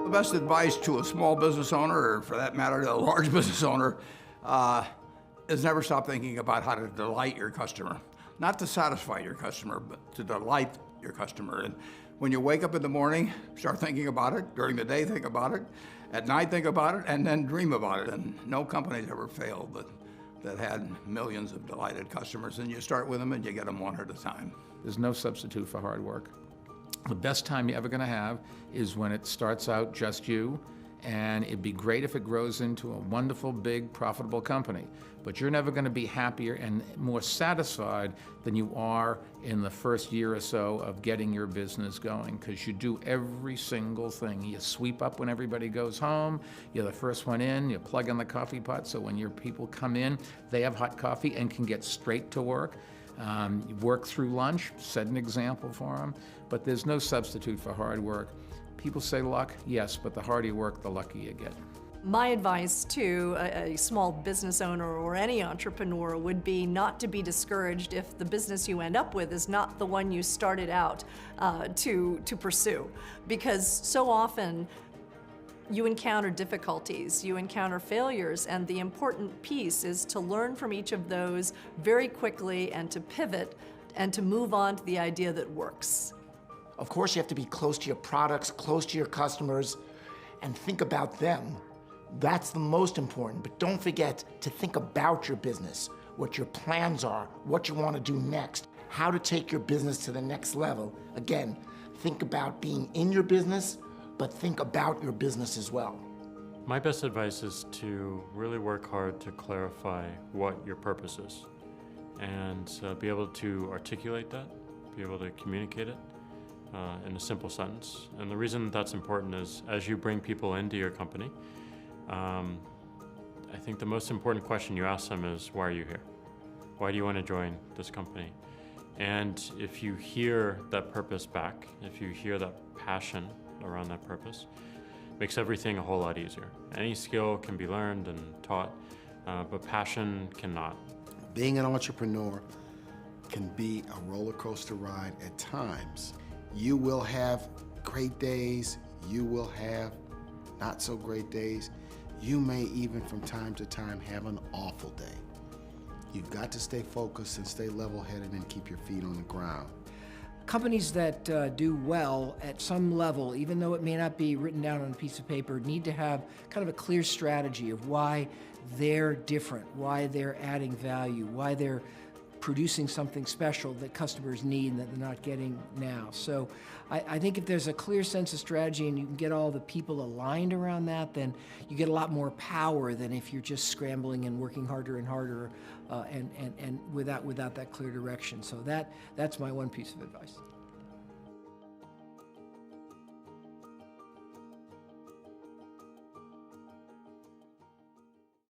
The best advice to a small business owner, or for that matter, to a large business owner, is never stop thinking about how to delight your customer. Not to satisfy your customer, but to delight your customer. And when you wake up in the morning, start thinking about it. During the day, think about it. At night, think about it, and then dream about it. And no company's ever failed that had millions of delighted customers. And you start with them and you get them one at a time. There's no substitute for hard work. The best time you're ever going to have is when it starts out just you, and it'd be great if it grows into a wonderful, big, profitable company. But you're never going to be happier and more satisfied than you are in the first year or so of getting your business going, because you do every single thing. You sweep up when everybody goes home, you're the first one in, you plug in the coffee pot, so when your people come in, they have hot coffee and can get straight to work. You work through lunch, set an example for them, but there's no substitute for hard work. People say luck, yes, but the harder you work, the luckier you get. My advice to a small business owner or any entrepreneur would be not to be discouraged if the business you end up with is not the one you started out to pursue, because so often you encounter difficulties, you encounter failures, and the important piece is to learn from each of those very quickly and to pivot and to move on to the idea that works. Of course, you have to be close to your products, close to your customers, and think about them. That's the most important, but don't forget to think about your business, what your plans are, what you want to do next, how to take your business to the next level. Again, think about being in your business, but think about your business as well. My best advice is to really work hard to clarify what your purpose is and be able to articulate that, be able to communicate it in a simple sentence. And the reason that's important is as you bring people into your company, I think the most important question you ask them is, why are you here? Why do you want to join this company? And if you hear that purpose back, if you hear that passion around that purpose, makes everything a whole lot easier. Any skill can be learned and taught, but passion cannot. Being an entrepreneur can be a roller coaster ride at times. You will have great days, you will have not so great days. You may even from time to time have an awful day. You've got to stay focused and stay level-headed and keep your feet on the ground. Companies that do well at some level, even though it may not be written down on a piece of paper, need to have kind of a clear strategy of why they're different, why they're adding value, why they're producing something special that customers need and that they're not getting now. So I think if there's a clear sense of strategy and you can get all the people aligned around that, then you get a lot more power than if you're just scrambling and working harder and harder and without that clear direction. So that's my one piece of advice.